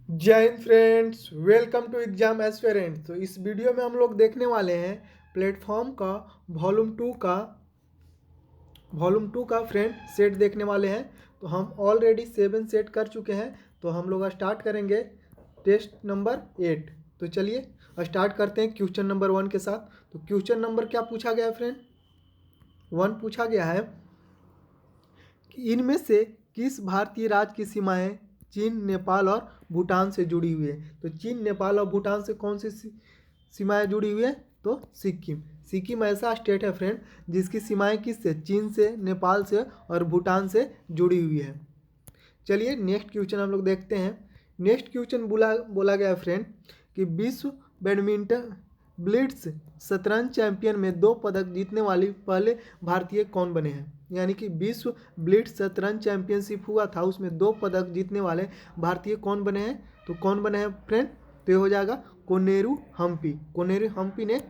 जय हिंद friends, welcome to exam aspirant. तो इस वीडियो में हम लोग देखने वाले हैं प्लेटफॉर्म का वॉल्यूम टू का फ्रेंड सेट देखने वाले हैं। तो हम ऑलरेडी 7 सेट कर चुके हैं। तो हम लोग स्टार्ट करेंगे टेस्ट नंबर 8। तो चलिए स्टार्ट करते हैं क्वेश्चन नंबर 1 के साथ। तो क्वेश्चन नंबर क्या पूछा गया है फ्रेंड? 1 पूछा गया है कि इनमें से किस भारतीय राज्य की सीमाएं चीन, नेपाल और भूटान से जुड़ी हुई है। तो चीन, नेपाल और भूटान से कौन सी सीमाएं जुड़ी हुई है? तो सिक्किम। सिक्किम ऐसा स्टेट है फ्रेंड जिसकी सीमाएं किससे? चीन से, नेपाल से और भूटान से जुड़ी हुई है। चलिए नेक्स्ट क्वेश्चन हम लोग देखते हैं। नेक्स्ट क्वेश्चन बोला गया है फ्रेंड कि विश्व बैडमिंटन ब्लिट्स शतरंज चैंपियन में 2 पदक जीतने वाली पहले भारतीय कौन बने हैं? यानी कि विश्व ब्लिट्स शतरंज चैंपियनशिप हुआ था, उसमें 2 पदक जीतने वाले भारतीय कौन बने हैं? तो कौन बने हैं फ्रेंड? तो ये हो जाएगा कोनेरू हम्पी। कोनेरू हम्पी ने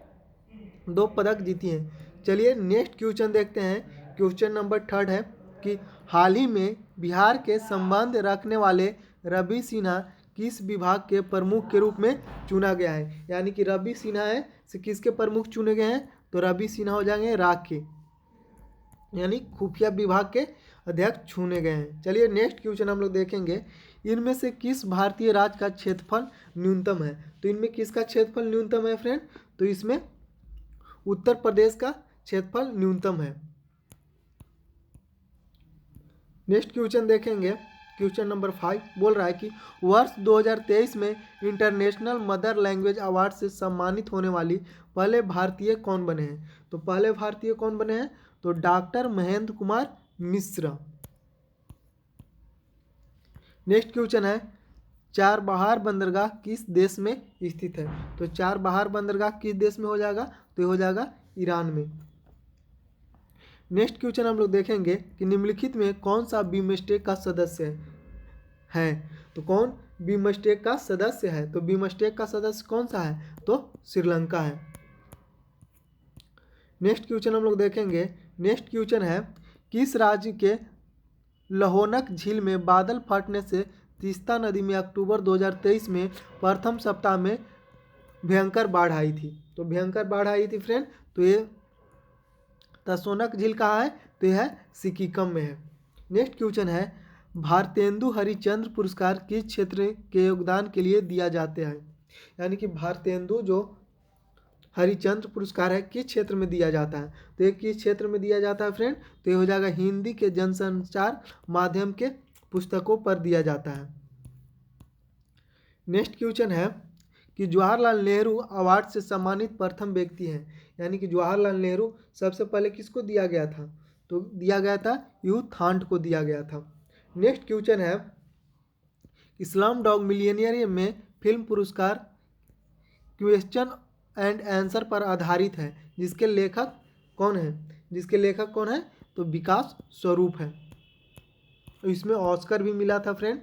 2 पदक जीती हैं। चलिए नेक्स्ट क्वेश्चन देखते हैं। क्वेश्चन नंबर 3 है कि हाल ही में बिहार के संबंध रखने वाले रवि सिन्हा किस विभाग के प्रमुख के रूप में चुना गया है? यानी कि रवि सिन्हा है से किसके प्रमुख चुने गए हैं? तो रवि सिन्हा हो जाएंगे राग के, यानी खुफिया विभाग के अध्यक्ष चुने गए हैं। चलिए नेक्स्ट क्वेश्चन हम लोग देखेंगे। इनमें से किस भारतीय राज्य का क्षेत्रफल न्यूनतम है? तो इनमें किसका क्षेत्रफल न्यूनतम है फ्रेंड? तो इसमें उत्तर प्रदेश का क्षेत्रफल न्यूनतम है। नेक्स्ट क्वेश्चन देखेंगे। क्वेश्चन नंबर 5 बोल रहा है कि वर्ष 2023 में इंटरनेशनल मदर लैंग्वेज अवार्ड से सम्मानित होने वाली पहले भारतीय कौन बने हैं? तो पहले भारतीय कौन बने हैं? तो doctor Mahendra Kumar Mishra. Next question है चारबाहार बंदरगाह किस देश में स्थित है? तो चारबाहार बंदरगाह किस देश में हो जाएगा? तो ये हो जाएगा ईरान में। नेक्स्ट क्वेश्चन हम लोग देखेंगे कि निम्नलिखित में कौन सा बीमस्टेक का सदस्य है? तो कौन बीमस्टेक का सदस्य है? तो बीमस्टेक का सदस्य कौन सा है? तो श्रीलंका है। नेक्स्ट क्वेश्चन हम लोग देखेंगे। नेक्स्ट क्वेश्चन है किस राज्य के लहोनक झील में बादल फटने से तीस्ता नदी में अक्टूबर 2023 में प्रथम सप्ताह में भयंकर बाढ़ आई थी? तो भयंकर बाढ़ आई थी फ्रेंड। तो ये तसोनक झील कहाँ है? तो यह सिक्किम में है। नेक्स्ट क्वेश्चन है भारतेंदु हरिचंद्र पुरस्कार किस क्षेत्र के योगदान के लिए दिया जाता है? यानी कि भारतेंदु जो हरिचंद्र पुरस्कार है किस क्षेत्र में दिया जाता है? तो ये किस क्षेत्र में दिया जाता है फ्रेंड? तो ये हो जाएगा हिंदी के जनसंचार माध्यम के पुस्तकों पर दिया जाता है। नेक्स्ट क्वेश्चन है कि जवाहरलाल नेहरू अवार्ड से सम्मानित प्रथम व्यक्ति हैं। यानी कि जवाहरलाल नेहरू सबसे पहले किसको दिया गया था? तो दिया गया था यूथांड को दिया गया था। नेक्स्ट क्वेश्चन है इस्लाम डॉग मिलियनियर में फिल्म पुरस्कार क्वेश्चन एंड आंसर पर आधारित है, जिसके लेखक कौन है? जिसके लेखक कौन है? तो विकास स्वरूप है। इसमें ऑस्कर भी मिला था फ्रेंड।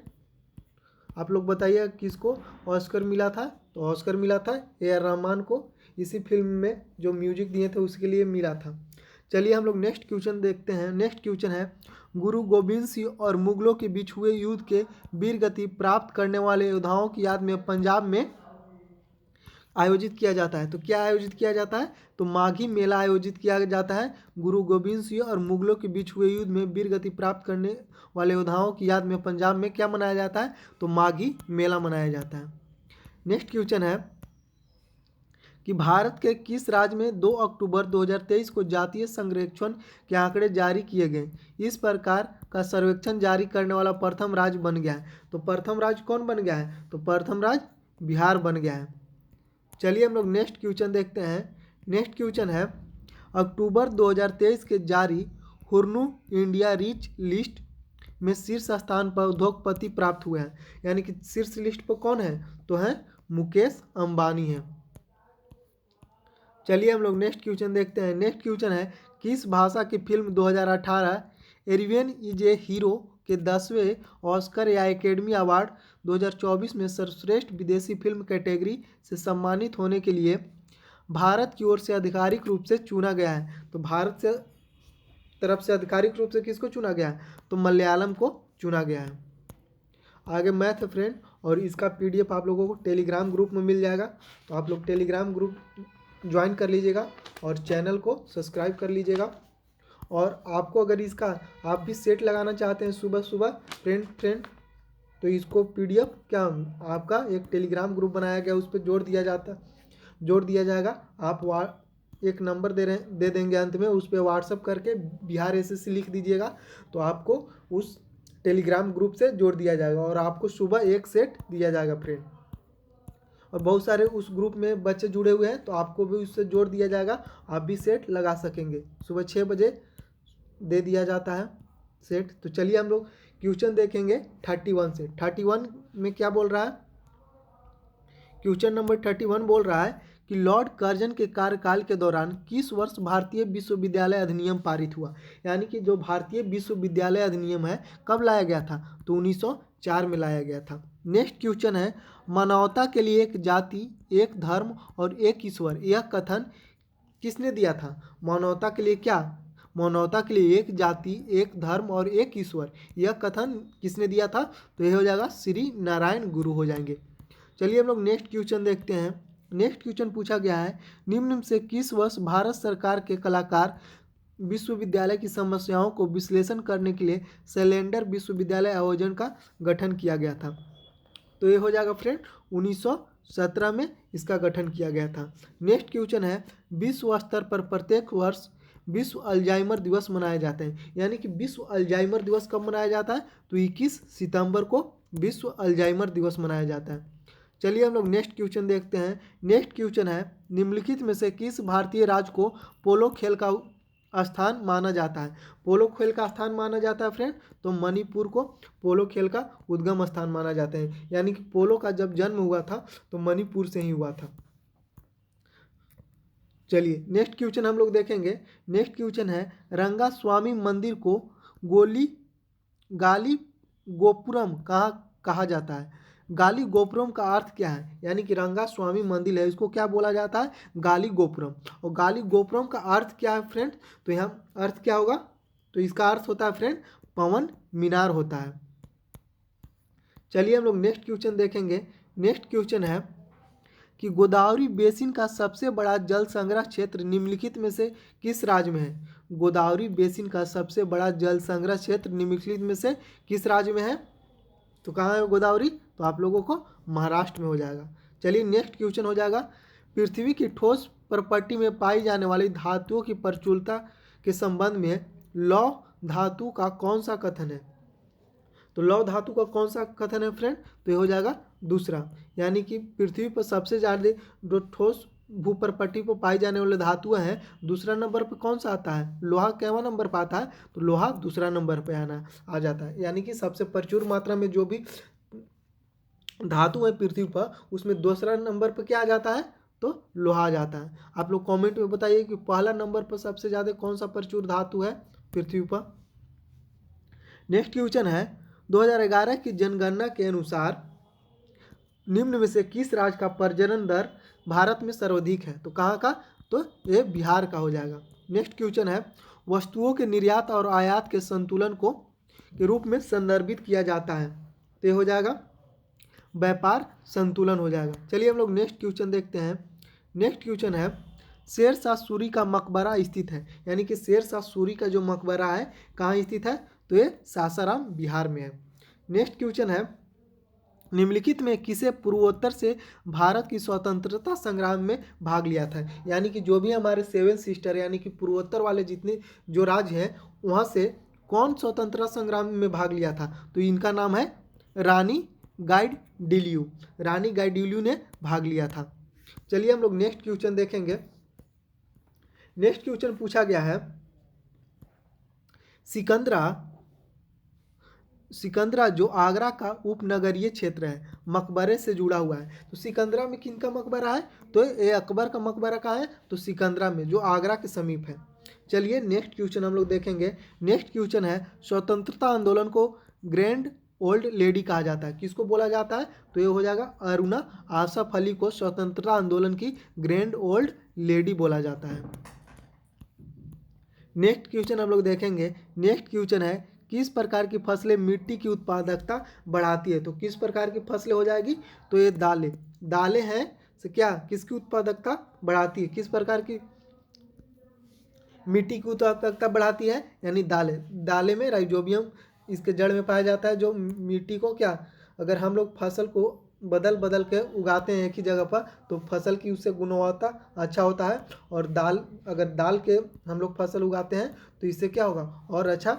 आप लोग बताइए किसको ऑस्कर मिला था? तो ऑस्कर मिला था ए.आर. रहमान को। इसी फिल्म में जो म्यूजिक दिए थे उसके लिए मिला था। चलिए हम लोग नेक्स्ट क्वेश्चन देखते हैं। नेक्स्ट क्वेश्चन है गुरु गोविंद सिंह और मुगलों के बीच हुए युद्ध के वीर गति प्राप्त करने वाले योद्धाओं की याद में पंजाब में आयोजित किया जाता है। तो क्या आयोजित किया जाता है? तो माघी मेला आयोजित किया जाता है। गुरु गोविंद सिंह और मुगलों के बीच हुए युद्ध में वीर गति प्राप्त करने वाले योद्धाओं की याद में पंजाब में क्या मनाया जाता है? तो माघी मेला मनाया जाता है। नेक्स्ट क्वेश्चन है कि भारत के किस राज्य में 2 अक्टूबर 2023 को जातीय सर्वेक्षण के आंकड़े जारी किए गए? इस प्रकार का सर्वेक्षण जारी करने वाला प्रथम राज्य बन गया है। तो प्रथम राज्य कौन बन गया है? तो प्रथम राज्य बिहार बन गया है। चलिए हम लोग नेक्स्ट क्वेश्चन देखते हैं। नेक्स्ट क्वेश्चन है अक्टूबर 2023 के जारी हुर्नू इंडिया रिच लिस्ट में शीर्ष स्थान पर उद्योगपति प्राप्त हुए हैं। यानी कि शीर्ष लिस्ट पर कौन है? तो है मुकेश अंबानी है। चलिए हम लोग नेक्स्ट क्वेश्चन देखते हैं। नेक्स्ट क्वेश्चन है किस भाषा की film 2018 everyone is a hero के 10वें ऑस्कर या एकेडमी अवार्ड 2024 में सर्वश्रेष्ठ विदेशी फिल्म कैटेगरी से सम्मानित होने के लिए भारत की ओर से आधिकारिक रूप से चुना गया है? तो भारत से तरफ से आधिकारिक रूप से किसको चुना गया है? तो मलयालम को चुना गया है। आगे मैथ है फ्रेंड, और इसका PDF आप लोगों को टेलीग्राम ग्रुप में मिल जाएगा। तो आप लोग टेलीग्राम ग्रुप ज्वाइन कर लीजिएगा और चैनल को सब्सक्राइब कर लीजिएगा। और आपको अगर इसका आप भी सेट लगाना चाहते हैं सुबह सुबह फ्रेंड, तो इसको PDF क्या आपका एक टेलीग्राम ग्रुप बनाया गया, उस पर जोड़ दिया जाएगा। आप एक नंबर दे देंगे अंत में, उस पर व्हाट्सअप करके बिहार SSC लिख दीजिएगा, तो आपको उस टेलीग्राम ग्रुप से जोड़ दिया जाएगा और आपको सुबह एक सेट दिया जाएगा फ्रेंड। और बहुत सारे उस ग्रुप में बच्चे जुड़े हुए हैं, तो आपको भी उससे जोड़ दिया जाएगा, आप भी सेट लगा सकेंगे। सुबह 6 बजे दे दिया जाता है सेट। तो चलिए हम लोग क्वेश्चन देखेंगे 31 से। 31 में क्या बोल रहा है, क्वेश्चन नंबर 31 बोल रहा है कि लॉर्ड कर्जन के कार्यकाल के दौरान किस वर्ष भारतीय विश्वविद्यालय अधिनियम पारित हुआ। यानी कि जो भारतीय विश्वविद्यालय अधिनियम है कब लाया गया था, तो 1904 में लाया गया था। नेक्स्ट क्वेश्चन है, मानवता के लिए एक जाति, एक धर्म और एक ईश्वर, यह कथन किसने दिया था। मानवता के लिए क्या, मानवता के लिए एक जाति, एक धर्म और एक ईश्वर, यह कथन किसने दिया था, तो यह हो जाएगा श्री नारायण गुरु हो जाएंगे। चलिए हम लोग नेक्स्ट क्वेश्चन देखते हैं। नेक्स्ट क्वेश्चन पूछा गया है, निम्न से किस वर्ष भारत सरकार के कलाकार विश्वविद्यालय की समस्याओं को विश्लेषण करने के लिए शैलेंडर विश्वविद्यालय आयोजन का गठन किया गया था। तो ये हो जाएगा फ्रेंड 1917 में इसका गठन किया गया था। नेक्स्ट क्वेश्चन है, विश्व स्तर पर प्रत्येक वर्ष विश्व अल्जाइमर दिवस मनाया जाता है। यानी कि विश्व अल्जाइमर दिवस कब मनाया जाता है, तो 21 सितंबर को विश्व अल्जाइमर दिवस मनाया जाता है। चलिए हम लोग नेक्स्ट क्वेश्चन देखते हैं। नेक्स्ट क्वेश्चन है, निम्नलिखित में से किस भारतीय राज्य को पोलो खेल का स्थान माना जाता है। पोलो खेल का स्थान माना जाता है फ्रेंड, तो मणिपुर को पोलो खेल का उद्गम स्थान माना जाता है। यानी कि पोलो का जब जन्म हुआ था तो मणिपुर से ही हुआ था। चलिए नेक्स्ट क्वेश्चन हम लोग देखेंगे। नेक्स्ट क्वेश्चन है, रंगा स्वामी मंदिर को गाली गोपुरम कहा जाता है। गाली गोपुरम का अर्थ क्या है, यानी कि रंगा स्वामी मंदिर है, इसको क्या बोला जाता है, गाली गोपुरम। और गाली गोपुरम का अर्थ क्या है फ्रेंड, तो यहाँ अर्थ क्या होगा, तो इसका अर्थ होता है फ्रेंड पवन मीनार होता है। चलिए हम लोग नेक्स्ट क्वेश्चन देखेंगे। नेक्स्ट क्वेश्चन है कि गोदावरी बेसिन का सबसे बड़ा जल संग्रह क्षेत्र निम्नलिखित में से किस राज्य में है। गोदावरी बेसिन का सबसे बड़ा जल संग्रह क्षेत्र निम्नलिखित में से किस राज्य में है, तो कहाँ है गोदावरी, तो आप लोगों को महाराष्ट्र में हो जाएगा। चलिए नेक्स्ट क्वेश्चन हो जाएगा, पृथ्वी की ठोस प्रॉपर्टी में पाई जाने वाली धातुओं की प्रचुरता के संबंध में लौह धातु का कौन सा कथन है। तो लौह धातु का कौन सा कथन है फ्रेंड, तो ये हो जाएगा दूसरा। यानी कि पृथ्वी पर सबसे ज़्यादा जो ठोस भूप्रपट्टी पर पाई जाने वाले धातुएं हैं, दूसरा नंबर पर कौन सा आता है, लोहा केवा नंबर पर आता है, तो लोहा दूसरा नंबर पर आ जाता है। यानी कि सबसे प्रचुर मात्रा में जो भी धातु है पृथ्वी पर, उसमें दूसरा नंबर पर क्या आ जाता है, तो लोहा आ जाता है। आप लोग कमेंट में बताइए कि पहला नंबर पर सबसे ज़्यादा कौन सा प्रचुर धातु है पृथ्वी पर। नेक्स्ट क्वेश्चन है, 2011 की जनगणना के अनुसार निम्न में से किस राज्य का प्रजनन दर भारत में सर्वाधिक है, तो कहाँ का, तो ये बिहार का हो जाएगा। नेक्स्ट क्वेश्चन है, वस्तुओं के निर्यात और आयात के संतुलन को के रूप में संदर्भित किया जाता है, तो ये हो जाएगा व्यापार संतुलन हो जाएगा। चलिए हम लोग नेक्स्ट क्वेश्चन देखते हैं। नेक्स्ट क्वेश्चन है, शेरशाह सूरी का मकबरा स्थित है। यानी कि शेरशाह सूरी का जो मकबरा है कहाँ स्थित है, तो ये सासाराम बिहार में है। नेक्स्ट क्वेश्चन है, निम्नलिखित में किसे पूर्वोत्तर से भारत की स्वतंत्रता संग्राम में भाग लिया था। यानी कि जो भी हमारे 7 सिस्टर यानी कि पूर्वोत्तर वाले जितने जो राज्य हैं वहाँ से कौन स्वतंत्रता संग्राम में भाग लिया था, तो इनका नाम है रानी गाइडिन्यू। रानी गाइडिन्यू ने भाग लिया था। चलिए हम लोग नेक्स्ट क्वेश्चन देखेंगे। नेक्स्ट क्वेश्चन पूछा गया है, सिकंदरा जो आगरा का उपनगरीय क्षेत्र है मकबरे से जुड़ा हुआ है। तो सिकंदरा में किन का मकबरा है, तो ये अकबर का मकबरा कहाँ है, तो सिकंदरा में जो आगरा के समीप है। चलिए नेक्स्ट क्वेश्चन हम लोग देखेंगे। नेक्स्ट क्वेश्चन है, स्वतंत्रता आंदोलन को ग्रैंड ओल्ड लेडी कहा जाता है, किसको बोला जाता है, तो ये हो जाएगा अरुणा आसफ अली को स्वतंत्रता आंदोलन की ग्रैंड ओल्ड लेडी बोला जाता है। नेक्स्ट क्वेश्चन हम लोग देखेंगे। नेक्स्ट क्वेश्चन है, किस प्रकार की फसलें मिट्टी की उत्पादकता बढ़ाती है? तो किस प्रकार की फसलें हो जाएगी? तो ये दालें हैं से क्या किसकी उत्पादकता बढ़ाती है? किस प्रकार की मिट्टी की उत्पादकता बढ़ाती है? यानी दालें में राइजोबियम इसके जड़ में पाया जाता है, जो मिट्टी को क्या, अगर हम लोग फसल को बदल बदल के उगाते हैं एक ही जगह पर तो फसल की उससे गुणवत्ता अच्छा होता है। और अगर दाल के हम लोग फसल उगाते हैं तो इससे क्या होगा, और अच्छा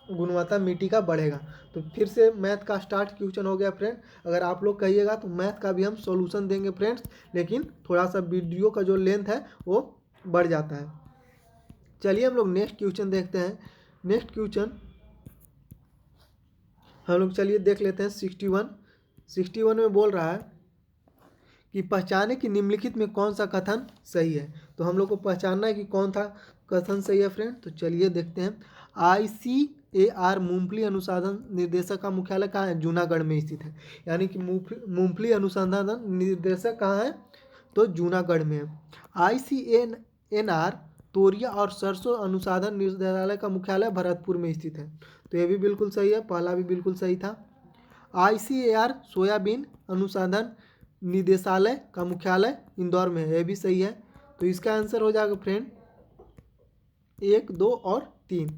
गुणवत्ता मिट्टी का बढ़ेगा। तो फिर से मैथ का स्टार्ट क्वेश्चन हो गया फ्रेंड। अगर आप लोग कहिएगा तो मैथ का भी हम सॉल्यूशन देंगे फ्रेंड्स, लेकिन थोड़ा सा वीडियो का जो लेंथ है वो बढ़ जाता है। चलिए हम लोग नेक्स्ट क्वेश्चन देखते हैं। नेक्स्ट क्वेश्चन हम लोग चलिए देख लेते हैं। 61 में बोल रहा है कि पहचाने कि निम्नलिखित में कौन सा कथन सही है। तो हम लोग को पहचानना है कि कौन था कथन सही है फ्रेंड। तो चलिए देखते हैं। ICAR मूंगफली अनुसंधान निर्देशक का मुख्यालय कहाँ है? जूनागढ़ में स्थित है। यानी कि मूंगफली अनुसंधान निर्देशक कहाँ है? तो जूनागढ़ में है। ICAR तोरिया और सरसों अनुसंधान निदेशालय का मुख्यालय भरतपुर में स्थित है। तो ये भी बिल्कुल सही है, पहला भी बिल्कुल सही था। ICAR सोयाबीन अनुसंधान निदेशालय का मुख्यालय इंदौर में है, यह भी सही है। तो इसका आंसर हो जाएगा फ्रेंड 1, 2 और 3।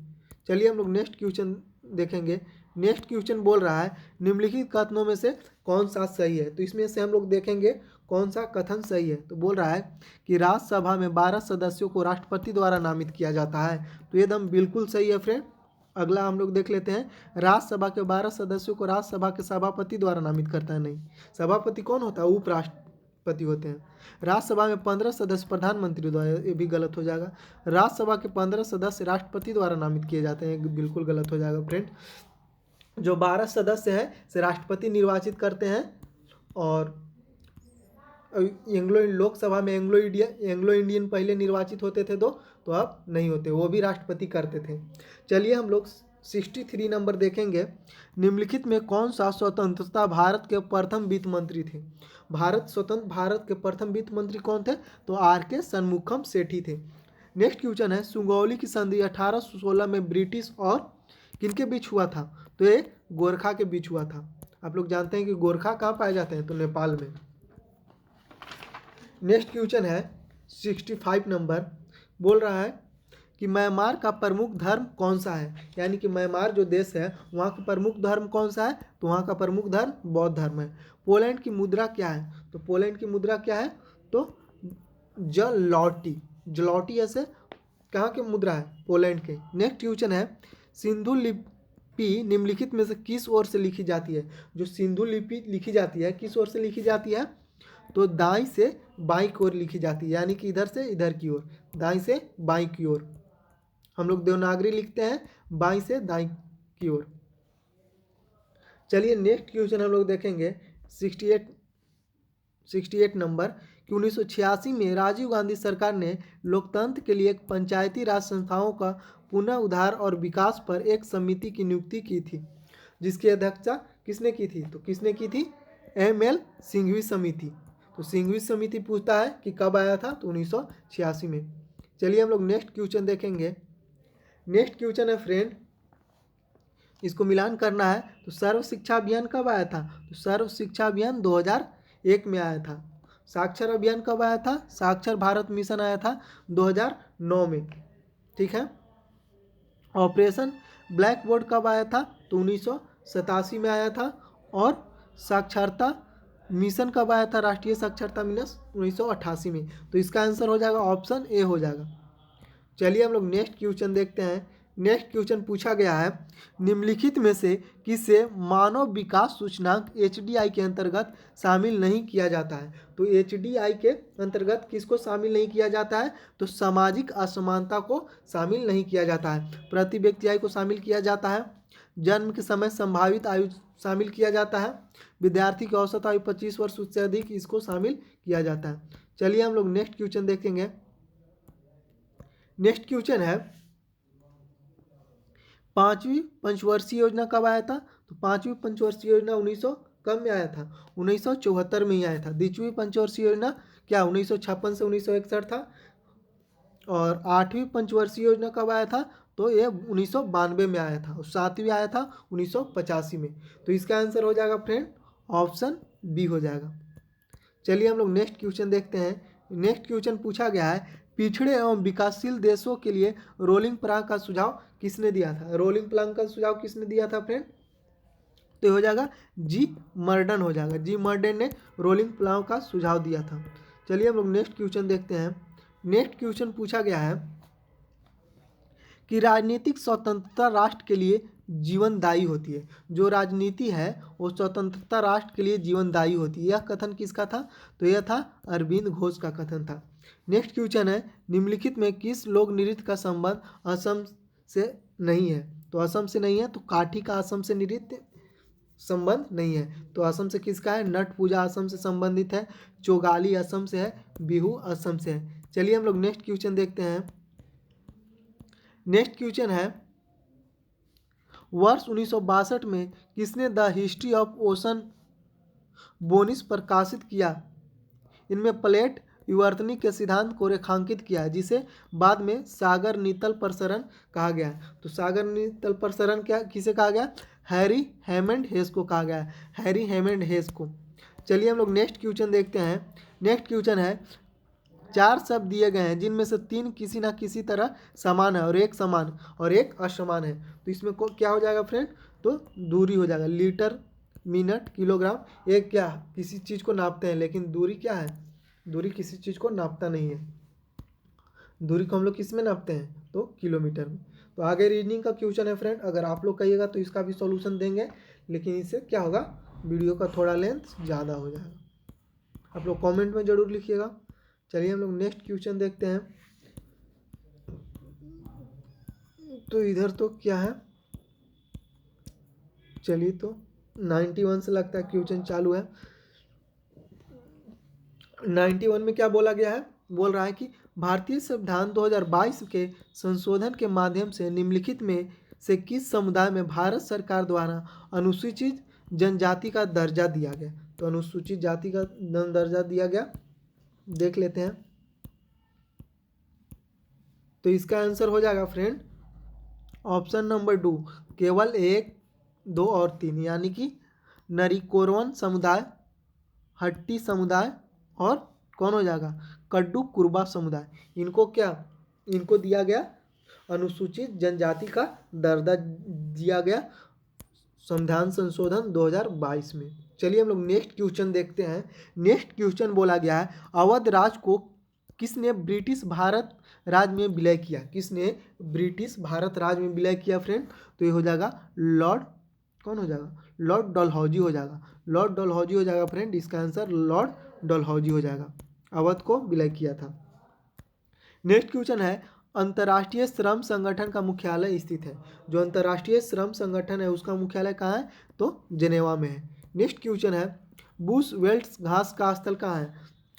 चलिए हम लोग नेक्स्ट क्वेश्चन देखेंगे। नेक्स्ट क्वेश्चन बोल रहा है निम्नलिखित कथनों में से कौन सा सही है। तो इसमें से हम लोग देखेंगे कौन सा कथन सही है। तो बोल रहा है कि राज्यसभा में 12 सदस्यों को राष्ट्रपति द्वारा नामित किया जाता है। तो ये एकदम बिल्कुल सही है फ्रेंड। अगला हम लोग देख लेते हैं। राज्यसभा के 12 सदस्यों को राज्यसभा के सभापति द्वारा नामित करता है। नहीं, सभापति कौन होता है? उपराष्ट्रपति होते हैं। राज्यसभा में 15 सदस्य प्रधानमंत्री द्वारा, ये भी गलत हो जाएगा। राज्यसभा के 15 सदस्य राष्ट्रपति द्वारा नामित किए जाते हैं, बिल्कुल गलत हो जाएगा फ्रेंड। जो 12 सदस्य हैं से राष्ट्रपति निर्वाचित करते हैं। और लोकसभा में एंग्लो इंडियन पहले निर्वाचित होते थे दो, तो अब नहीं होते, वो भी राष्ट्रपति करते थे। चलिए हम लोग 63 नंबर देखेंगे। निम्नलिखित में कौन सा स्वतंत्रता भारत के प्रथम वित्त मंत्री थे? भारत के प्रथम वित्त मंत्री कौन थे? तो RK शनमुखम सेठी थे। नेक्स्ट क्वेश्चन है सुगौली की संधि 1816 में ब्रिटिश और किनके बीच हुआ था? तो ये गोरखा के बीच हुआ था। आप लोग जानते हैं कि गोरखा कहाँ पाए जाते हैं? तो नेपाल में। नेक्स्ट क्वेश्चन है 65 नंबर, बोल रहा है कि म्यांमार का प्रमुख धर्म कौन सा है? यानी कि म्यांमार जो देश है वहाँ का प्रमुख धर्म कौन सा है? तो वहाँ का प्रमुख धर्म बौद्ध धर्म है। पोलैंड की मुद्रा क्या है? तो पोलैंड की मुद्रा क्या है? तो जलौटी ऐसे कहाँ की मुद्रा है? पोलैंड के। नेक्स्ट क्वेश्चन है सिंधु लिपि निम्नलिखित में से किस ओर से लिखी जाती है? जो सिंधु लिपि लिखी जाती है किस ओर से लिखी जाती है? तो दाईं से बाईं की ओर लिखी जाती है, यानी कि इधर से इधर की ओर, दाईं से बाईं की ओर। हम लोग देवनागरी लिखते हैं बाईं से दाईं की ओर। चलिए नेक्स्ट क्वेश्चन हम लोग देखेंगे 68 नंबर कि 1986 में राजीव गांधी सरकार ने लोकतंत्र के लिए एक पंचायती राज संस्थाओं का पुनः उद्धार और विकास पर एक समिति की नियुक्ति की थी, जिसकी अध्यक्षता किसने की थी? तो किसने की थी? ML सिंघवी समिति। तो सिंघवी समिति पूछता है कि कब आया था? तो 1986 में। चलिए हम लोग नेक्स्ट क्वेश्चन देखेंगे। नेक्स्ट क्वेश्चन है फ्रेंड, इसको मिलान करना है। तो सर्व शिक्षा अभियान कब आया था? तो सर्व शिक्षा अभियान 2001 में आया था। साक्षर अभियान कब आया था? साक्षर भारत मिशन आया था 2009 में। ठीक है। ऑपरेशन ब्लैक बोर्ड कब आया था? तो 1987 में आया था। और साक्षरता मिशन कब आया था? राष्ट्रीय साक्षरता मिशन 1988 में। तो इसका आंसर हो जाएगा ऑप्शन ए हो जाएगा। चलिए हम लोग नेक्स्ट क्वेश्चन देखते हैं। नेक्स्ट क्वेश्चन पूछा गया है निम्नलिखित में से किसे मानव विकास सूचकांक HDI के अंतर्गत शामिल नहीं किया जाता है? तो HDI के अंतर्गत किसको शामिल नहीं किया जाता है? तो सामाजिक असमानता को शामिल नहीं किया जाता है। प्रति व्यक्ति आयु को शामिल किया जाता है। जन्म के समय संभावित आयु शामिल किया जाता है। विद्यार्थी की औसत आयु 25 वर्ष उससे अधिक, इसको शामिल किया जाता है। चलिए हम लोग नेक्स्ट क्वेश्चन देखेंगे। नेक्स्ट क्वेश्चन है 5वीं पंचवर्षीय योजना कब आया था? तो 5वीं पंचवर्षीय योजना 1900 कब में आया था? 1974 में ही आया था। 10वीं पंचवर्षीय योजना क्या 1956 से 1961 था। और 8वीं पंचवर्षीय योजना कब आया था? तो तो ये 1992 में आया था और 7वीं आया था 1985 में। तो इसका आंसर हो जाएगा फ्रेंड ऑप्शन बी हो जाएगा। चलिए हम लोग नेक्स्ट क्वेश्चन देखते हैं। नेक्स्ट क्वेश्चन पूछा गया है, पिछड़े एवं विकासशील देशों के लिए रोलिंग प्लान का सुझाव किसने दिया था? रोलिंग प्लान का सुझाव किसने दिया था फ्रेंड? तो ये हो जाएगा जी मर्डन हो जाएगा। जी मर्डन ने रोलिंग प्लान का सुझाव दिया था। चलिए हम लोग नेक्स्ट क्वेश्चन देखते हैं। नेक्स्ट क्वेश्चन पूछा गया है कि राजनीतिक स्वतंत्रता राष्ट्र के लिए जीवनदायी होती है। जो राजनीति है वो स्वतंत्रता राष्ट्र के लिए जीवनदायी होती है। यह कथन किसका था? तो यह था अरविंद घोष का कथन था। नेक्स्ट क्वेश्चन है, निम्नलिखित में किस लोक नृत्य का संबंध असम से नहीं है? तो असम से नहीं है, तो काठी का असम से नृत्य संबंध नहीं है। तो असम से किसका है? नट पूजा असम से संबंधित है, चोगाली असम से है, बिहू असम से है। चलिए हम लोग नेक्स्ट क्वेश्चन देखते हैं। नेक्स्ट क्वेश्चन है, वर्ष 1962 में किसने द हिस्ट्री ऑफ ओशन बोनिस प्रकाशित किया? इनमें प्लेट विवर्तनी के सिद्धांत को रेखांकित किया है, जिसे बाद में सागर नीतल प्रसरण कहा गया है। तो सागर नीतल प्रसरण क्या किसे कहा गया? हैरी हैमंड हेस को कहा गया है, हैरी हैमंड हेस को। चलिए हम लोग नेक्स्ट क्वेश्चन देखते हैं। नेक्स्ट क्वेश्चन है, 4 शब्द दिए गए हैं जिनमें से 3 किसी ना किसी तरह समान है और एक समान और एक असमान है। तो इसमें क्या हो जाएगा फ्रेंड? तो दूरी हो जाएगा। Litre, minute, kilogram. एक क्या किसी चीज़ को नापते हैं, लेकिन दूरी क्या है? दूरी किसी चीज़ को नापता नहीं है। दूरी को हम लोग किस में नापते हैं? तो किलोमीटर में। तो आगे रीजनिंग का क्वेश्चन है फ्रेंड, अगर आप लोग कहिएगा तो इसका भी सॉल्यूशन देंगे, लेकिन इससे क्या होगा, वीडियो का थोड़ा लेंथ ज़्यादा हो जाएगा। आप लोग कमेंट में ज़रूर लिखिएगा। चलिए हम लोग नेक्स्ट क्वेश्चन देखते हैं। तो इधर तो क्या है, चलिए तो 91 से लगता है क्वेश्चन चालू है। 91 में क्या बोला गया है? बोल रहा है कि भारतीय संविधान 2022 के संशोधन के माध्यम से निम्नलिखित में से किस समुदाय में भारत सरकार द्वारा अनुसूचित जनजाति का दर्जा दिया गया? तो अनुसूचित जाति का दर्जा दिया गया, देख लेते हैं। तो इसका आंसर हो जाएगा फ्रेंड ऑप्शन नंबर 2, केवल 1, 2 और 3, यानी कि नरीकोरवन समुदाय, हट्टी समुदाय और कौन हो जाएगा? कड्डू कुरबा समुदाय। इनको दिया गया अनुसूचित जनजाति का दर्जा दिया गया संविधान संशोधन 2022 में। चलिए हम लोग नेक्स्ट क्वेश्चन देखते हैं। नेक्स्ट क्वेश्चन बोला गया है, अवध राज को किसने ब्रिटिश भारत राज्य में विलय किया? किसने ब्रिटिश भारत राज्य में विलय किया फ्रेंड? तो ये हो जाएगा लॉर्ड, कौन हो जाएगा? लॉर्ड डलहौजी हो जाएगा। लॉर्ड डलहौजी हो जाएगा फ्रेंड, इसका आंसर लॉर्ड डलहौजी हो जाएगा। अवध को विलय किया था। नेक्स्ट क्वेश्चन है, अंतर्राष्ट्रीय श्रम संगठन का मुख्यालय स्थित है। जो अंतर्राष्ट्रीय श्रम संगठन है उसका मुख्यालय कहाँ है? तो जेनेवा में है। नेक्स्ट क्वेश्चन है, बुश वेल्ट घास का स्थल कहाँ है?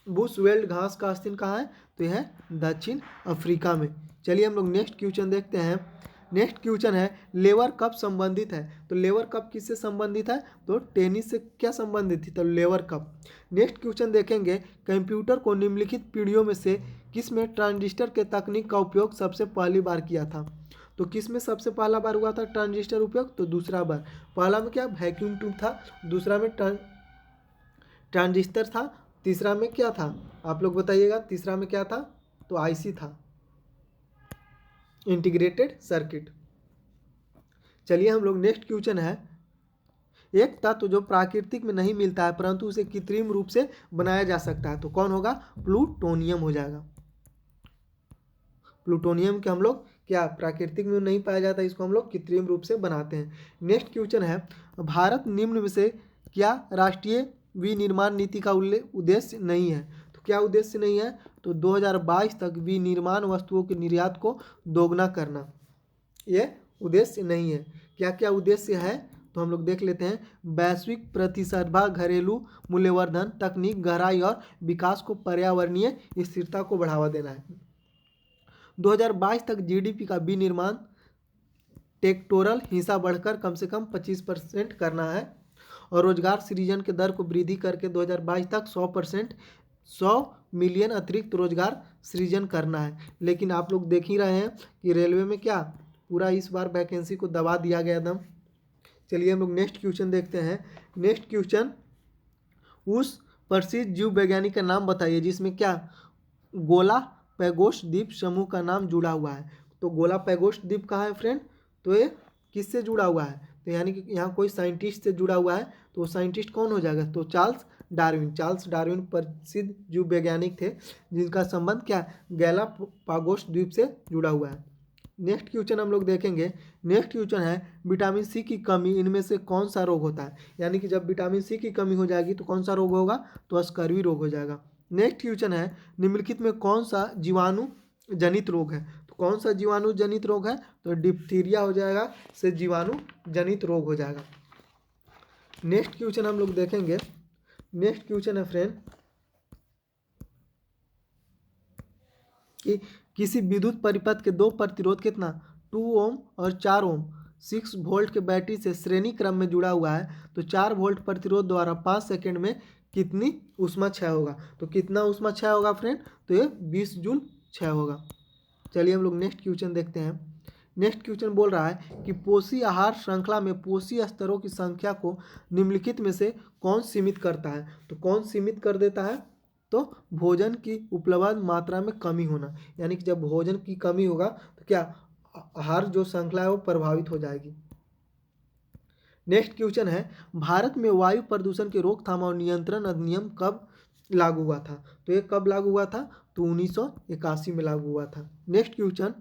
बुश वेल्ट घास का स्थल कहाँ है? तो यह है दक्षिण अफ्रीका में। चलिए हम लोग नेक्स्ट क्वेश्चन देखते हैं। नेक्स्ट क्वेश्चन है, लेवर कप संबंधित है। तो लेवर कप किससे संबंधित है? तो टेनिस से क्या संबंधित थी? तो लेवर कप। नेक्स्ट क्वेश्चन देखेंगे, कंप्यूटर को निम्नलिखित पीढ़ियों में से किस में ट्रांजिस्टर के तकनीक का उपयोग सबसे पहली बार किया था? तो किस में सबसे पहला बार हुआ था ट्रांजिस्टर उपयोग? तो दूसरा बार। पहला में क्या वैक्यूम ट्यूब था, दूसरा में ट्रांजिस्टर था, तीसरा में क्या था? आप लोग बताइएगा तीसरा में क्या था? तो आईसी था, इंटीग्रेटेड सर्किट। चलिए हम लोग नेक्स्ट क्वेश्चन है, एक तत्व जो प्राकृतिक में नहीं मिलता है परंतु उसे कृत्रिम रूप से बनाया जा सकता है, तो कौन होगा? प्लूटोनियम हो जाएगा। प्लूटोनियम के हम लोग क्या प्राकृतिक में नहीं पाया जाता, इसको हम लोग कृत्रिम रूप से बनाते हैं। नेक्स्ट क्वेश्चन है, भारत निम्न में से क्या राष्ट्रीय विनिर्माण नीति का उद्देश्य नहीं है? तो क्या उद्देश्य नहीं है? तो 2022 तक विनिर्माण वस्तुओं के निर्यात को दोगुना करना, ये उद्देश्य नहीं है। क्या क्या उद्देश्य है? तो हम लोग देख लेते हैं। वैश्विक प्रतिस्पर्धा, घरेलू मूल्यवर्धन, तकनीक गहराई और विकास को पर्यावरणीय स्थिरता को बढ़ावा देना है। 2022 तक जीडीपी का विनिर्माण टेक्टोरल हिस्सा बढ़कर कम से कम 25% करना है और रोजगार सृजन के दर को वृद्धि करके 2022 तक 100 मिलियन अतिरिक्त रोजगार सृजन करना है। लेकिन आप लोग देख ही रहे हैं कि रेलवे में क्या पूरा इस बार वैकेंसी को दबा दिया गया एकदम। चलिए हम लोग नेक्स्ट क्वेश्चन देखते हैं। नेक्स्ट क्वेश्चन, उस प्रसिद्ध जीव वैज्ञानिक का नाम बताइए जिसमें क्या गोलापैगोस द्वीप समूह का नाम जुड़ा हुआ है। तो गोलापैगोस द्वीप कहाँ है फ्रेंड? तो ये किससे जुड़ा हुआ है? तो यानी कि यहाँ कोई साइंटिस्ट से जुड़ा हुआ है, तो वो साइंटिस्ट कौन हो जाएगा? तो चार्ल्स डार्विन। चार्ल्स डार्विन प्रसिद्ध जीव वैज्ञानिक थे जिनका संबंध क्या गैलापागोस द्वीप से जुड़ा हुआ है। नेक्स्ट क्वेश्चन हम लोग देखेंगे। नेक्स्ट क्वेश्चन है, विटामिन सी की कमी इनमें से कौन सा रोग होता है? यानी कि जब विटामिन सी की कमी हो जाएगी तो कौन सा रोग होगा? तो स्कर्वी रोग हो जाएगा। नेक्स्ट क्वेश्चन है, निम्नलिखित में कौन सा जीवाणु जनित रोग है? तो कौन सा जीवाणु जनित रोग है? तो डिप्थीरिया हो जाएगा, से जीवाणु जनित रोग हो जाएगा। नेक्स्ट क्वेश्चन हम लोग देखेंगे। नेक्स्ट क्वेश्चन है फ्रेंड कि किसी विद्युत परिपथ के दो प्रतिरोध कितना 2 ओम और 4 ओम 6 वोल्ट के बैटरी से श्रेणी क्रम में जुड़ा हुआ है, तो 4 वोल्ट प्रतिरोध द्वारा 5 सेकंड में कितनी ऊष्मा क्षय होगा? तो कितना ऊष्मा क्षय होगा फ्रेंड? तो ये 20 जूल क्षय होगा। चलिए हम लोग नेक्स्ट क्वेश्चन देखते हैं। नेक्स्ट क्वेश्चन बोल रहा है कि पोषी आहार श्रृंखला में पोषी स्तरों की संख्या को निम्नलिखित में से कौन सीमित करता है? तो कौन सीमित कर देता है? तो भोजन की उपलब्ध मात्रा में कमी होना। यानी कि जब भोजन की कमी होगा तो क्या आहार जो श्रृंखला है वो प्रभावित हो जाएगी। नेक्स्ट क्वेश्चन है, भारत में वायु प्रदूषण के रोकथाम और नियंत्रण अधिनियम कब लागू हुआ था? तो ये कब लागू हुआ था? तो 1981 में लागू हुआ था। नेक्स्ट क्वेश्चन,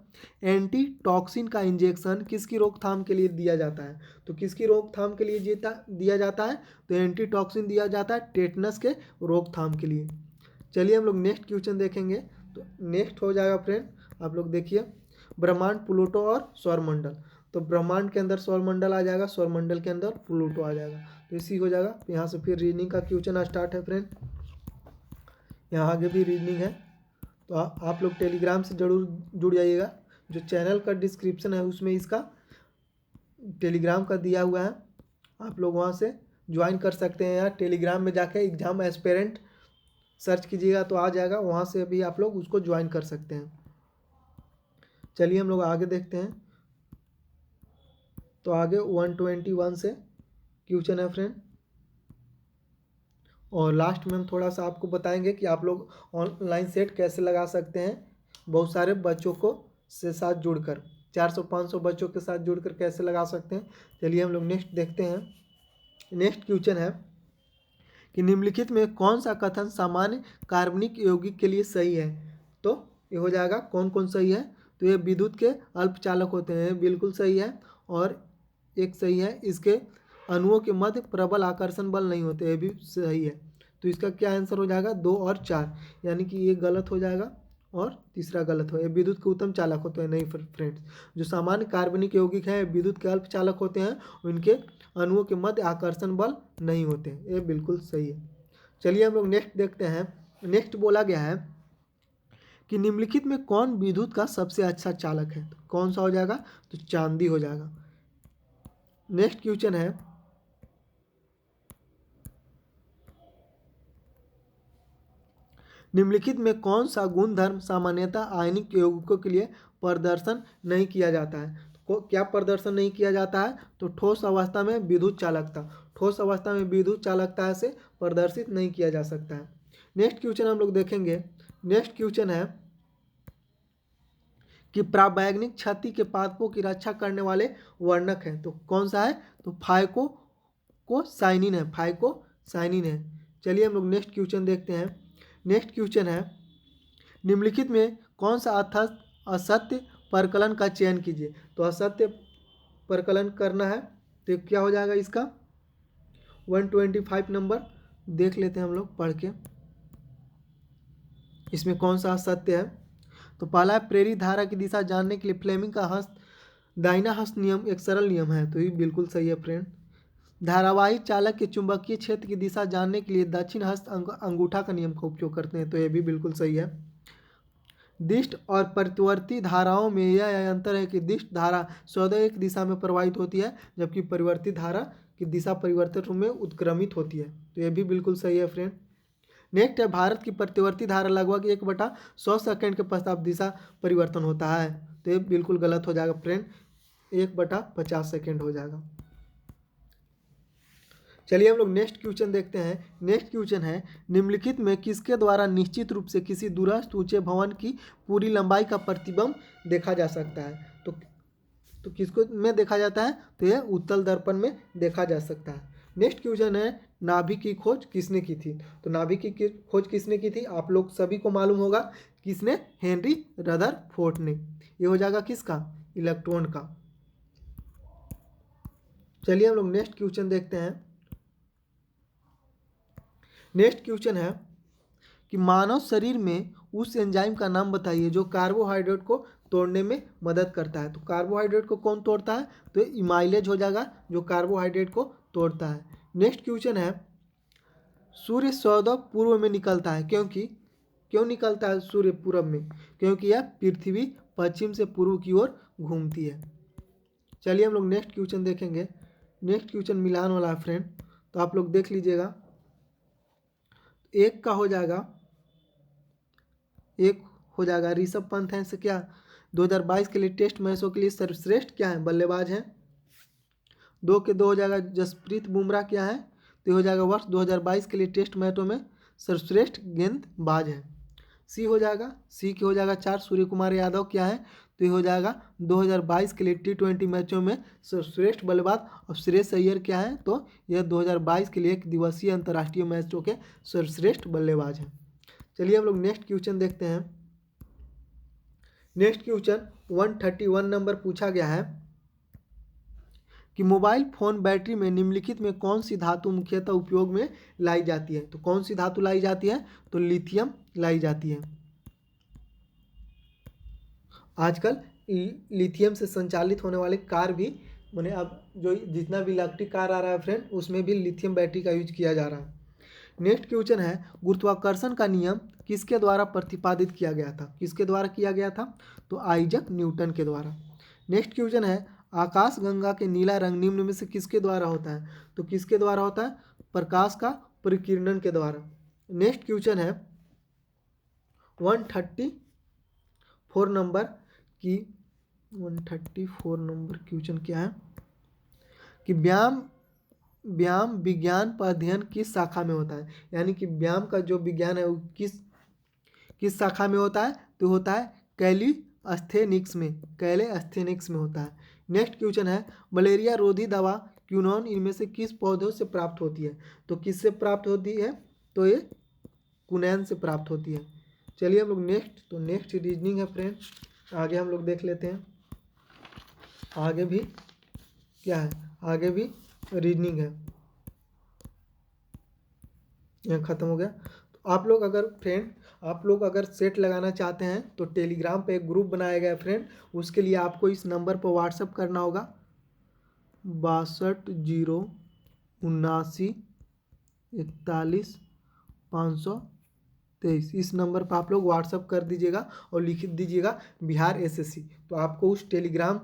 एंटी टॉक्सिन का इंजेक्शन किसकी रोकथाम के लिए दिया जाता है? तो किसकी रोकथाम के लिए दिया जाता है? तो एंटी टॉक्सिन दिया जाता है टेटनस के रोकथाम के लिए। चलिए हम लोग नेक्स्ट क्वेश्चन देखेंगे। तो नेक्स्ट हो जाएगा फ्रेंड, आप लोग देखिए, ब्रह्मांड, प्लूटो और सौरमंडल। तो ब्रह्मांड के अंदर सौरमंडल आ जाएगा, सौरमंडल के अंदर प्लूटो आ जाएगा, तो इसी हो जाएगा। तो यहाँ से फिर रीजनिंग का क्वेश्चन स्टार्ट है फ्रेंड, यहाँ आगे भी रीजनिंग है। तो आप लोग टेलीग्राम से जरूर जुड़ जाइएगा, जो चैनल का डिस्क्रिप्शन है उसमें इसका टेलीग्राम का दिया हुआ है, आप लोग वहाँ से ज्वाइन कर सकते हैं। यहाँ टेलीग्राम में जाके एग्जाम एस्पिरेंट सर्च कीजिएगा तो आ जाएगा, वहाँ से भी आप लोग उसको ज्वाइन कर सकते हैं। चलिए हम लोग आगे देखते हैं। तो आगे 121 से क्वेश्चन है फ्रेंड, और लास्ट में हम थोड़ा सा आपको बताएंगे कि आप लोग ऑनलाइन सेट कैसे लगा सकते हैं बहुत सारे बच्चों को से साथ जुड़कर, 400-500 बच्चों के साथ जुड़कर कैसे लगा सकते हैं। चलिए हम लोग नेक्स्ट देखते हैं। नेक्स्ट क्वेश्चन है कि निम्नलिखित में कौन सा कथन सामान्य कार्बनिक यौगिक के लिए सही है? तो ये हो जाएगा कौन कौन सही है? तो ये विद्युत के अल्पचालक होते हैं, बिल्कुल सही है। और एक सही है, इसके अणुओं के मध्य प्रबल आकर्षण बल नहीं होते, ये भी सही है। तो इसका क्या आंसर हो जाएगा? 2 और 4, यानी कि ये गलत हो जाएगा और तीसरा गलत हो। ये विद्युत के उत्तम चालक होते हैं नहीं फ्रेंड्स। जो सामान्य कार्बनिक यौगिक हैं विद्युत के अल्पचालक होते हैं, उनके अणुओं के मध्य आकर्षण बल नहीं होते, ये बिल्कुल सही है। चलिए हम लोग नेक्स्ट देखते हैं। नेक्स्ट बोला गया है कि निम्नलिखित में कौन विद्युत का सबसे अच्छा चालक है? तो कौन सा हो जाएगा? तो चांदी हो जाएगा। नेक्स्ट क्वेश्चन है, निम्नलिखित में कौन सा गुणधर्म सामान्यतः आयनिक यौगिकों के लिए प्रदर्शन नहीं किया जाता है? क्या प्रदर्शन नहीं किया जाता है? तो ठोस अवस्था में विद्युत चालकता, ठोस अवस्था में विद्युत चालकता से प्रदर्शित नहीं किया जा सकता है। नेक्स्ट क्वेश्चन हम लोग देखेंगे। नेक्स्ट क्वेश्चन है कि प्रावैग्निक क्षति के पादपों की रक्षा करने वाले वर्णक हैं, तो कौन सा है? तो फाइको को साइनिन है, फाइको साइनिन है। चलिए हम लोग नेक्स्ट क्वेश्चन देखते हैं। नेक्स्ट क्वेश्चन है, निम्नलिखित में कौन सा असत्य परकलन का चयन कीजिए? तो असत्य परकलन करना है, तो क्या हो जाएगा इसका? 125 नंबर देख लेते हैं हम लोग पढ़ के, इसमें कौन सा असत्य है। तो पहला है, प्रेरित धारा की दिशा जानने के लिए फ्लेमिंग का दाहिना हस्त नियम एक सरल नियम है, तो ये बिल्कुल सही है फ्रेंड। धारावाही चालक के चुंबकीय क्षेत्र की दिशा जानने के लिए दक्षिण हस्त अंगूठा का नियम का उपयोग करते हैं, तो ये भी बिल्कुल सही है। दिष्ट और प्रतिवर्ती धाराओं में यह अंतर है कि दिष्ट धारा स्वतः एक दिशा में प्रवाहित होती है, जबकि परिवर्ती धारा की दिशा परिवर्तित रूप में उत्क्रमित होती है, तो यह भी बिल्कुल सही है फ्रेंड। नेक्स्ट है, भारत की प्रतिवर्ती धारा लगभग 1/100 सेकंड के पश्चात दिशा परिवर्तन होता है, तो ये बिल्कुल गलत हो जाएगा फ्रेंड। 1/50 सेकेंड हो जाएगा। चलिए हम लोग नेक्स्ट क्वेश्चन देखते हैं। नेक्स्ट क्वेश्चन है, निम्नलिखित में किसके द्वारा निश्चित रूप से किसी दूरस्थ ऊंचे भवन की पूरी लंबाई का प्रतिबिंब देखा जा सकता है? तो किसको में देखा जाता है? तो यह उत्तल दर्पण में देखा जा सकता है। नेक्स्ट क्वेश्चन है, नाभिक की खोज किसने की थी? तो नाभिक की खोज किसने की थी? आप लोग सभी को मालूम होगा, किसने? हेनरी रदरफोर्ड ने। ये हो जाएगा किसका? इलेक्ट्रॉन का। चलिए हम लोग नेक्स्ट क्वेश्चन देखते हैं। नेक्स्ट क्वेश्चन है कि मानव शरीर में उस एंजाइम का नाम बताइए जो कार्बोहाइड्रेट को तोड़ने में मदद करता है। तो कार्बोहाइड्रेट को कौन तोड़ता है? तो इमाइलेज हो जाएगा, जो कार्बोहाइड्रेट को तोड़ता है। नेक्स्ट क्वेश्चन है, सूर्य सौदव पूर्व में निकलता है क्यों निकलता है सूर्य पूर्व में? क्योंकि यह पृथ्वी पश्चिम से पूर्व की ओर घूमती है। चलिए हम लोग नेक्स्ट क्वेश्चन देखेंगे। नेक्स्ट क्वेश्चन मिलान वाला है फ्रेंड, तो आप लोग देख लीजिएगा। एक हो जाएगा ऋषभ पंत है, से क्या 2022 के लिए टेस्ट मैचों के लिए सर्वश्रेष्ठ क्या है? बल्लेबाज हैं। 2 हो जाएगा जसप्रीत बुमराह क्या है? तो हो जाएगा वर्ष 2022 के लिए टेस्ट मैचों में सर्वश्रेष्ठ गेंदबाज है। सी हो जाएगा 4 सूर्य कुमार यादव क्या है? तो ये हो जाएगा 2022 के लिए T20 मैचों में सर्वश्रेष्ठ बल्लेबाज। और श्रेयस अय्यर क्या है? तो यह 2022 के लिए 1 दिवसीय अंतर्राष्ट्रीय मैचों के सर्वश्रेष्ठ बल्लेबाज हैं। चलिए हम लोग नेक्स्ट क्वेश्चन देखते हैं। नेक्स्ट क्वेश्चन 131 नंबर पूछा गया है कि मोबाइल फोन बैटरी में निम्नलिखित में कौन सी धातु मुख्यतः उपयोग में लाई जाती है? तो कौन सी धातु लाई जाती है? तो लिथियम लाई जाती है। आजकल लिथियम से संचालित होने वाले कार भी, मैंने अब जो जितना भी इलेक्ट्रिक कार आ रहा है फ्रेंड, उसमें भी लिथियम बैटरी का यूज किया जा रहा है। नेक्स्ट क्वेश्चन है, गुरुत्वाकर्षण का नियम किसके द्वारा प्रतिपादित किया गया था? किसके द्वारा किया गया था? तो आइजक न्यूटन के द्वारा। नेक्स्ट क्वेश्चन है, आकाशगंगा के नीला रंग निम्न में से किसके द्वारा होता है? तो किसके द्वारा होता है? प्रकाश का परिकिरण के द्वारा। नेक्स्ट क्वेश्चन है 134 नंबर की 134 नंबर क्वेश्चन क्या है कि व्यायाम विज्ञान पर अध्ययन किस शाखा में होता है? यानी कि व्यायाम का जो विज्ञान है वो किस शाखा में होता है? तो होता है कैलिस्थेनिक्स में होता है। नेक्स्ट क्वेश्चन है, मलेरिया रोधी दवा क्यूनोन इनमें से किस पौधों से प्राप्त होती है? तो किससे प्राप्त होती है? तो ये कुनैन से प्राप्त होती है। चलिए हम लोग नेक्स्ट रीजनिंग है फ्रेंड, आगे हम लोग देख लेते हैं। आगे भी क्या है? आगे भी रीजनिंग है। यहाँ ख़त्म हो गया। तो आप लोग अगर सेट लगाना चाहते हैं तो टेलीग्राम पे एक ग्रुप बनाया गया है फ्रेंड, उसके लिए आपको इस नंबर पर व्हाट्सअप करना होगा 620741 इस नंबर पर आप लोग व्हाट्सअप कर दीजिएगा और लिख दीजिएगा बिहार एसएससी। तो आपको उस टेलीग्राम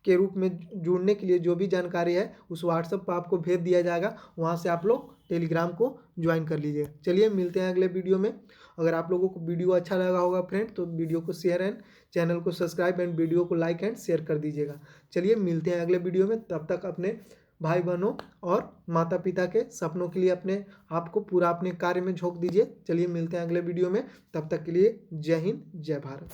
के रूप में जुड़ने के लिए जो भी जानकारी है उस व्हाट्सएप पर आपको भेज दिया जाएगा, वहाँ से आप लोग टेलीग्राम को ज्वाइन कर लीजिए। चलिए मिलते हैं अगले वीडियो में। अगर आप लोगों को वीडियो अच्छा लगा होगा फ्रेंड तो वीडियो को शेयर एंड चैनल को सब्सक्राइब एंड वीडियो को लाइक एंड शेयर कर दीजिएगा। चलिए मिलते हैं अगले वीडियो में। तब तक अपने भाई बहनों और माता पिता के सपनों के लिए अपने आप को पूरा अपने कार्य में झोंक दीजिए। चलिए मिलते हैं अगले वीडियो में, तब तक के लिए जय हिंद जय भारत।